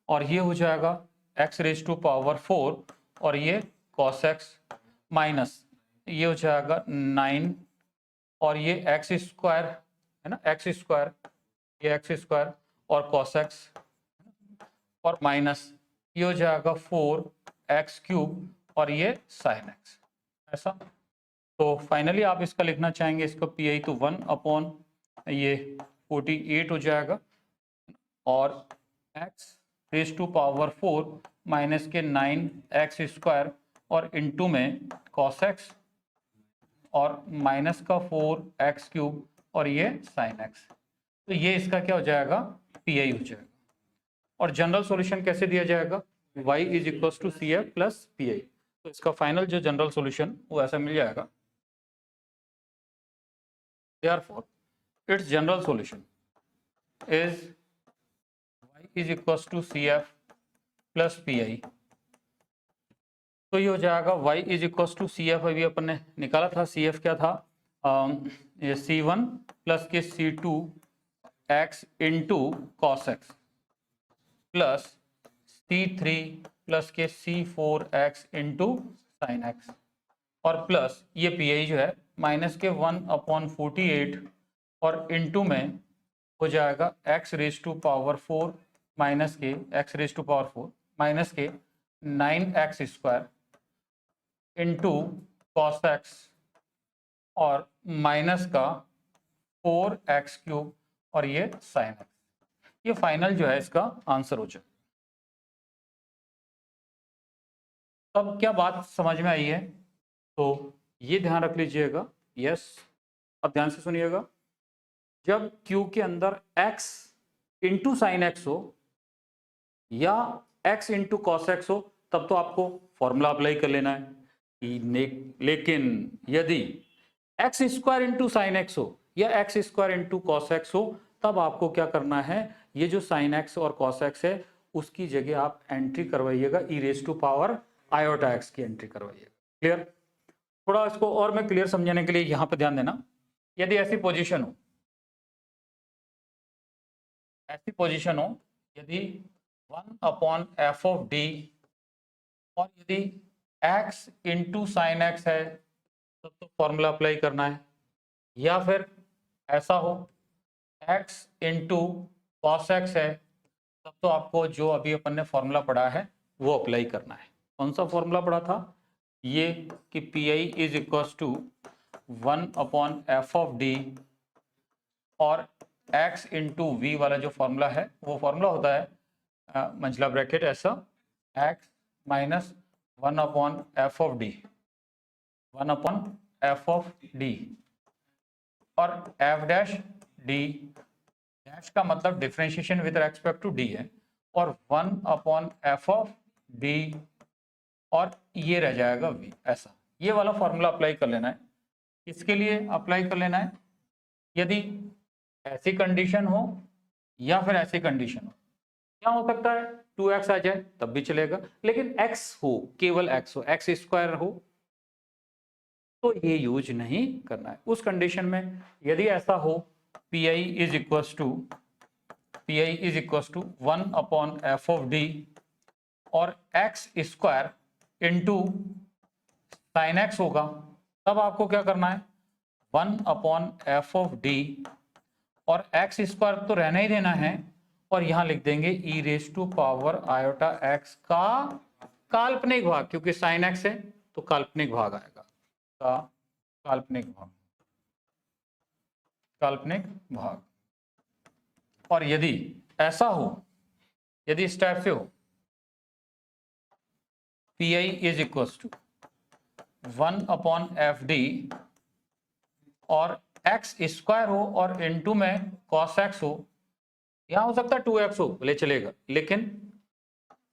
A: और ये हो जाएगा x⁴ और ये cos x माइनस ये हो जाएगा 9 और ये x² है ना, x², ये x² और cos x और माइनस ये हो जाएगा 4x³ और ये sin x, ऐसा। तो फाइनली आप इसका लिखना चाहेंगे, इसका पी तो 1/48 हो जाएगा और x⁴ माइनस के 9x² और इनटू में cos x और माइनस का 4x³ और ये sin x। तो ये इसका क्या हो जाएगा, पी हो जाएगा। और जनरल सॉल्यूशन कैसे दिया जाएगा, y = CF + PI। तो इसका फाइनल जो जनरल सॉल्यूशन वो ऐसा मिल जाएगा। Therefore, its general solution is y = CF + PI। तो ये हो जाएगा y = CF, अभी अपन ने निकाला था, CF क्या था, ये C1 + के C2 x into cos x plus C3 + के C4 x into sin x और प्लस ये PI जो है माइनस के 1/48 और इनटू में हो जाएगा x⁴ माइनस के x⁴ माइनस के 9x² इंटू cos x और माइनस का 4x³ और ये sin x। ये फाइनल जो है इसका आंसर हो जाए। तब क्या बात समझ में आई है, तो ये ध्यान रख लीजिएगा। यस, अब ध्यान से सुनिएगा, जब Q के अंदर x इंटू साइन एक्स हो या x इंटू कॉस एक्स हो तब तो आपको फॉर्मूला अप्लाई कर लेना है। लेकिन यदि x² इंटू साइन एक्स हो या x² इंटू कॉस एक्स हो तब आपको क्या करना है, ये जो साइन एक्स और कॉस एक्स है उसकी जगह आप एंट्री करवाइएगा e⁻⁰ की एंट्री करवाइएगा। क्लियर? थोड़ा इसको और मैं क्लियर समझाने के लिए यहां पर ध्यान देना। यदि ऐसी पोजीशन हो, यदि 1/f(d) और यदि x इंटू साइन एक्स है तब तो फॉर्मूला अप्लाई करना है, या फिर ऐसा हो x इंटू कॉस एक्स है तब तो आपको जो अभी अपन ने फॉर्मूला पढ़ा है वो अप्लाई करना है। कौन सा फॉर्मूला पढ़ा था, ये कि PI = 1/f(d) और x इंटू वी वाला जो फॉर्मूला है वो फॉर्मूला होता है मंझला ब्रैकेट ऐसा x माइनस 1/f(d) 1/f(d) और f'(d) डैश का मतलब differentiation with respect to d है और 1/f(d) और ये रह जाएगा v, ऐसा। ये वाला फॉर्मूला अप्लाई कर लेना है। इसके लिए अप्लाई कर लेना है यदि ऐसी कंडीशन हो या फिर ऐसी कंडीशन हो। क्या हो सकता है 2x आ जाए तब भी चलेगा, लेकिन x हो, केवल x हो, x² हो तो ये यूज नहीं करना है। उस कंडीशन में यदि ऐसा हो PI = 1/f(d) और x² इंटू साइन एक्स होगा तब आपको क्या करना है 1/f(d) और x² तो रहना ही देना है और यहां लिख देंगे e⁻⁰x का काल्पनिक भाग, क्योंकि साइन एक्स है तो काल्पनिक भाग आएगा, का काल्पनिक भाग। और यदि ऐसा हो, यदि इस टाइप से हो PI = 1/f(d) और एक्स स्क्वायर हो और इनटू में कॉस एक्स हो, यहाँ हो सकता है 2x हो, भले चलेगा, लेकिन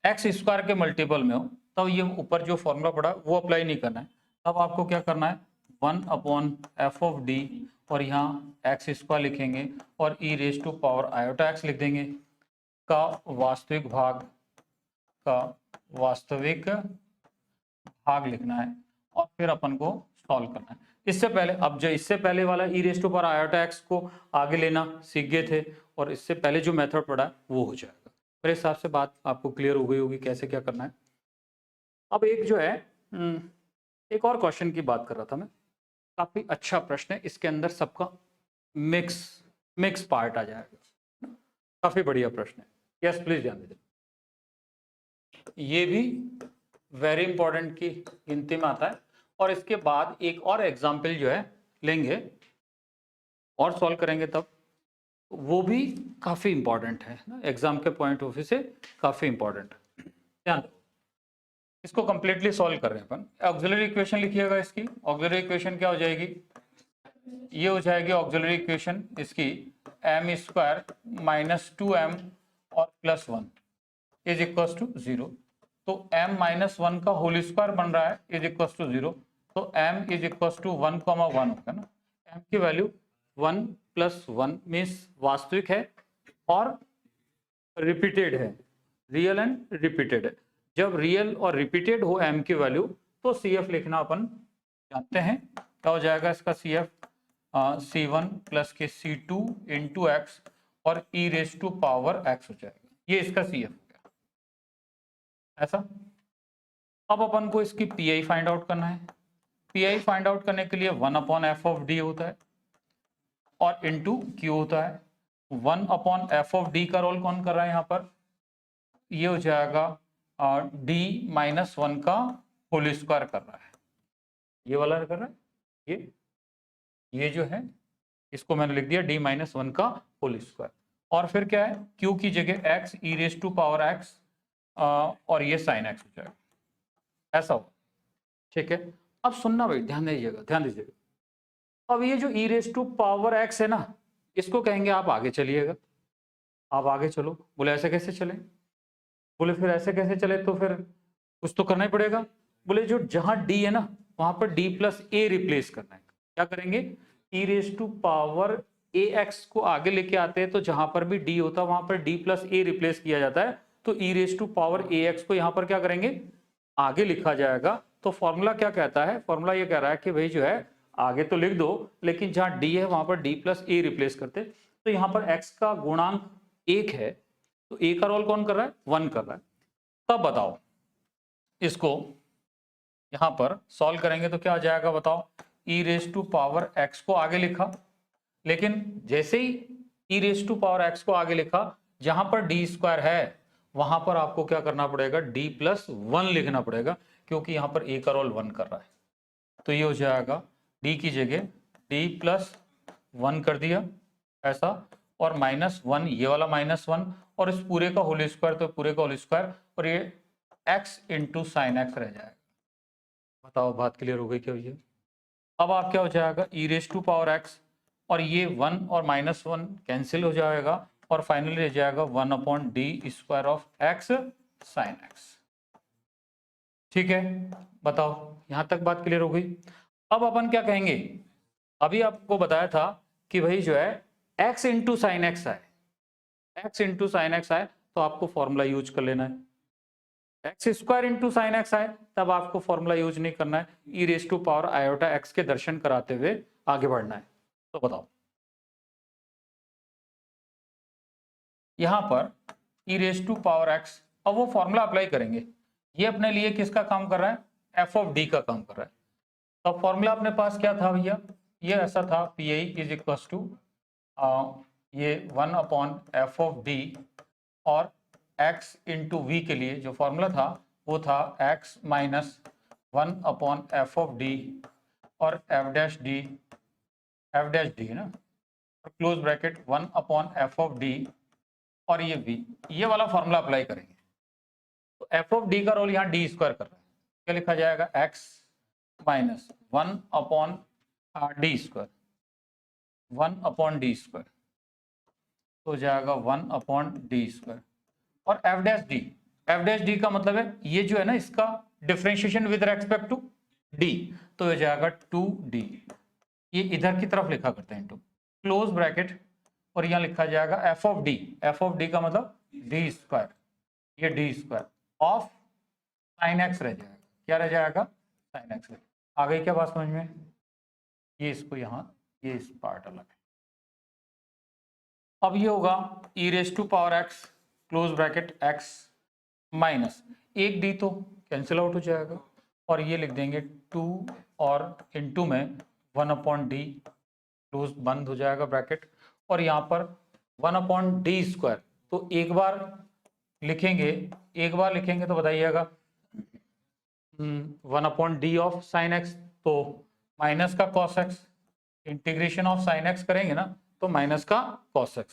A: एक्स स्क्वायर के मल्टीपल में हो, तब ये ऊपर जो फॉर्मूला पड़ा वो अप्लाई नहीं करना है। तब आपको क्या करना है, 1/f(d) और यहाँ एक्स स्क्वायर लिखेंगे और e⁻i लिख देंगे का वास्तविक भाग लिखना है और फिर अपन को सॉल्व करना है। इससे पहले, अब जो इससे पहले वाला e⁻i को आगे लेना सीख गए थे और इससे पहले जो मेथड पढ़ा है वो हो जाएगा। मेरे हिसाब से बात आपको क्लियर हो गई होगी कैसे क्या करना है। अब एक जो है एक और क्वेश्चन की बात कर रहा था मैं, काफी अच्छा प्रश्न है, इसके अंदर सबका मिक्स पार्ट आ जाएगा, काफी बढ़िया प्रश्न है। यस प्लीज ध्यान दीजिए, ये भी वेरी इंपॉर्टेंट की गिनती में आता है और इसके बाद एक और एग्जाम्पल जो है लेंगे और सॉल्व करेंगे, तब वो भी काफी इंपॉर्टेंट है ना, एग्जाम के पॉइंट ऑफ व्यू से काफी इंपॉर्टेंट है। ध्यान दो, इसको कंप्लीटली सॉल्व कर रहे हैं अपन। ऑक्सिलरी इक्वेशन लिखिएगा, इसकी ऑक्सिलरी इक्वेशन क्या हो जाएगी, ये हो जाएगी ऑक्सिलरी इक्वेशन इसकी m² - 2m और +1 इज इक्वल टू 0। तो m-1 का होल स्क्वायर बन रहा है इज इक्वल टू 0, तो m इज इक्वल टू 1,1 होगा ना। m की वैल्यू 1 + 1 मीन्स वास्तविक है और रिपीटेड है, रियल एंड रिपीटेड है। जब रियल और रिपीटेड हो m की वैल्यू तो CF लिखना अपन जानते हैं, क्या हो जाएगा इसका CF, C1 + के C2 × x और e⁻x हो जाएगा, ये इसका CF हो गया ऐसा। अब अपन को इसकी PI फाइंड आउट करना है। PI फाइंड आउट करने के लिए 1/f(d) होता है और इंटू Q होता है। 1/f(d) का रोल कौन कर रहा है यहाँ पर, ये हो जाएगा d-1 का होल स्क्वायर कर रहा है, ये वाला कर रहा है, ये जो है इसको मैंने लिख दिया d-1 का होल स्क्वायर। और फिर क्या है, Q की जगह x e⁻x और ये sin x हो जाएगा, ऐसा हो, ठीक है। अब सुनना भाई, ध्यान दीजिएगा। अब ये जो e⁻x है ना, इसको कहेंगे आप आगे चलिएगा, आप आगे चलो। बोले ऐसे कैसे चले, बोले फिर ऐसे कैसे चले, तो फिर कुछ तो करना ही पड़ेगा। बोले जो जहां d है ना वहां पर d + a रिप्लेस करना है। क्या करेंगे, e⁻ax को आगे लेके आते हैं तो जहां पर भी d होता है वहां पर d + a रिप्लेस किया जाता है, तो e⁻ax को यहां पर क्या करेंगे, आगे लिखा जाएगा। तो फॉर्मूला क्या कहता है, फॉर्मूला ये कह रहा है कि भाई जो है आगे तो लिख दो, लेकिन जहां d है वहां पर d + a रिप्लेस करते। तो यहां पर x का गुणांक 1 है, तो a का रोल कौन कर रहा है, 1 कर रहा है। तब बताओ इसको यहां पर सॉल्व करेंगे तो क्या आ जाएगा बताओ, e⁻x को आगे लिखा, लेकिन जैसे ही e⁻x को आगे लिखा, जहां पर d² है वहां पर आपको क्या करना पड़ेगा, d + 1 लिखना पड़ेगा, क्योंकि यहां पर a का रोल 1 कर रहा है। तो ये हो जाएगा d की जगह d + 1 कर दिया ऐसा, और -1 ये वाला -1 और इस पूरे का होल स्क्वायर, तो पूरे का होल स्क्वायर, और ये x × sin x रह जाएगा। बताओ बात क्लियर हो गई क्या भैया। अब आप क्या हो जाएगा, e⁻x और ये 1 और -1 कैंसिल हो जाएगा और फाइनली रह जाएगा 1/d² of x sin x। ठीक है, बताओ यहां तक बात क्लियर हो गई। अब अपन क्या कहेंगे, अभी आपको बताया था कि भाई जो है x × sin x आए, x × sin x आए तो आपको फॉर्मूला यूज कर लेना है, x² × sin x आए तब आपको फॉर्मूला यूज नहीं करना है, e⁻x के दर्शन कराते हुए आगे बढ़ना है। तो बताओ यहां पर e⁻x, अब वो फॉर्मूला अप्लाई करेंगे, ये अपने लिए किसका काम कर रहा है, f(d) का काम कर रहा है। तो फॉर्मूला अपने पास क्या था भैया, ये ऐसा था, PI इज इक्वल टू ये 1/f(d) और x × v के लिए जो फॉर्मूला था वो था x - 1/f(d) और f'(d) है ना, और क्लोज ब्रैकेट 1/f(d) और ये v, ये वाला फॉर्मूला अप्लाई करेंगे। तो f(d) का रोल यहाँ d² कर रहा है, क्या लिखा जाएगा, x - 1/d²। 1/d², तो हो जाएगा 1/d²। और f'(d) का मतलब है ये जो है ना, इसका differentiation with respect to d, तो हो जाएगा 2d। ये इधर की तरफ लिखा करते हैं, इनटू क्लोज ब्रैकेट, और यहाँ लिखा जाएगा f(d) का मतलब d², ये d² ऑफ sin x रह जाएगा। क्या रह जाएगा? sin x। आ गई क्या बात समझ में? ये इसको यहाँ, ये इस पार्ट अलग है। अब ये होगा e⁻x close bracket x minus 1d, तो कैंसिल आउट हो जाएगा, और ये लिख देंगे 2 और इनटू में 1/d क्लोज बंद हो जाएगा ब्रैकेट, और यहाँ पर 1/d², तो एक बार लिखेंगे तो बताइएगा 1/d ऑफ sin x, तो माइनस का cos x, integration of sin x करेंगे ना तो माइनस का cos x,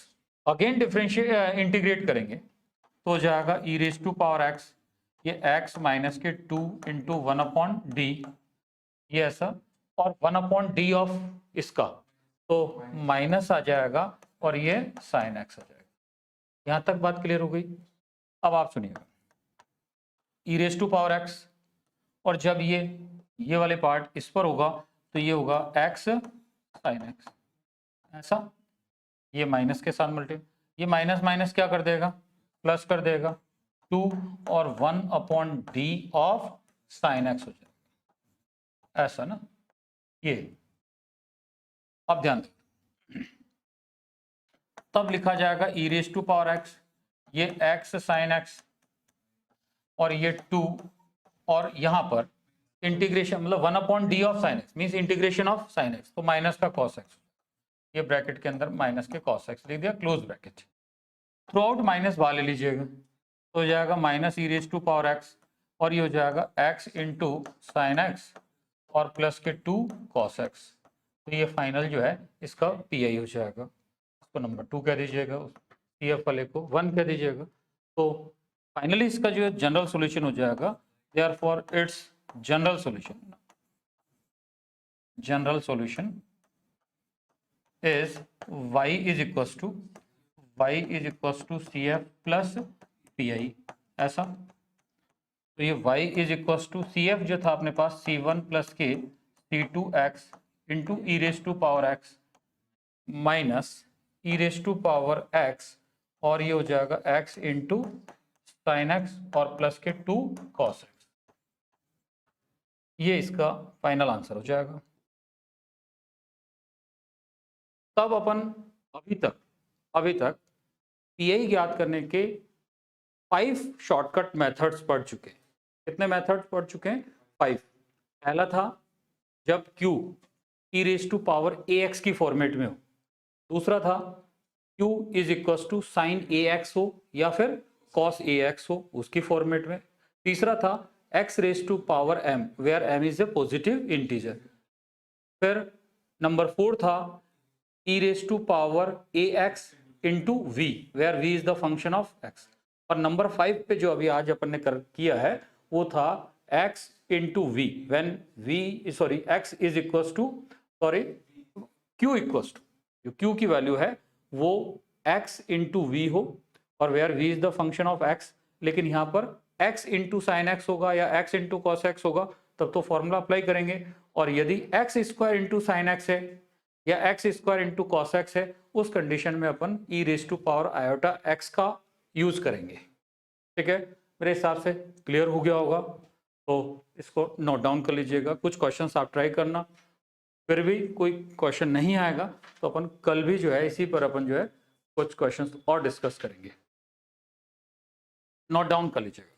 A: again differentiate integrate करेंगे तो हो जाएगा e⁻x, ये x माइनस के 2 इंटू 1/d, ये ऐसा, और 1/d ऑफ इसका तो माइनस आ जाएगा, और ये sin x आ जाएगा। यहां तक बात क्लियर हो गई? अब आप सुनिएगा, e⁻x, और जब ये वाले पार्ट इस पर होगा तो ये होगा x sin x, ऐसा, ये माइनस के साथ मल्टी, ये माइनस माइनस क्या कर देगा? प्लस कर देगा, 2 और 1/d ऑफ sin x हो जाएगा, ऐसा ना। ये अब ध्यान दें, तब लिखा जाएगा e⁻x, ये x sin x, और ये 2, और यहां पर इंटीग्रेशन मतलब 1/d of sin x means integration of sin x, तो माइनस का cos x, ये ब्रैकेट के अंदर माइनस के cos x लिख दिया, close bracket. Through out minus बाहर ले लीजिएगा, तो हो जाएगा माइनस e⁻x, और ये हो जाएगा x इंटू साइन एक्स और प्लस के 2 cos x, तो ये फाइनल जो है इसका पी हो जाएगा। इसको नंबर 2 कह दीजिएगा, CF वाले को 1 कह दीजिएगा, तो फाइनली इसका जो है जनरल सॉल्यूशन हो जाएगा। Therefore it's general solution is y is equal to CF plus PI, ऐसा। तो ये y is equal to CF जो था अपने पास C1 प्लस के C2x into e⁻x minus e⁻x, और ये हो जाएगा x इंटू साइन एक्स और प्लस के 2 cos x, ये इसका फाइनल आंसर हो जाएगा। तब अपन अभी तक PI ज्ञात करने के 5 शॉर्टकट मेथड्स पढ़ चुके हैं। कितने मेथड्स पढ़ चुके हैं? 5। पहला था जब Q e⁻ax की फॉर्मेट में हो, दूसरा था Q is equal to sine ax हो या फिर cos ax हो उसकी फॉर्मेट में, तीसरा था x⁻m where m is a positive integer, फिर नंबर 4 था e⁻ax into v where v is the function of x, और नंबर 5 पे जो अभी आज अपन ने किया है वो था x into v when x is equal to q equal to, जो q की वैल्यू है वो x इंटू वी हो और where v is the function of x, लेकिन यहाँ पर x इंटू साइन एक्स होगा या x इंटू कॉस एक्स होगा तब तो फॉर्मूला अप्लाई करेंगे, और यदि x² इंटू साइन एक्स है या x² इंटू कॉस एक्स है उस कंडीशन में अपन e⁻iota x का यूज करेंगे। ठीक है, मेरे हिसाब से क्लियर हो गया होगा, तो इसको नोट डाउन कर लीजिएगा। कुछ क्वेश्चंस आप ट्राई करना, फिर भी कोई क्वेश्चन नहीं आएगा तो अपन कल भी जो है इसी पर अपन जो है कुछ क्वेश्चंस और डिस्कस करेंगे। नोट डाउन कर लीजिएगा।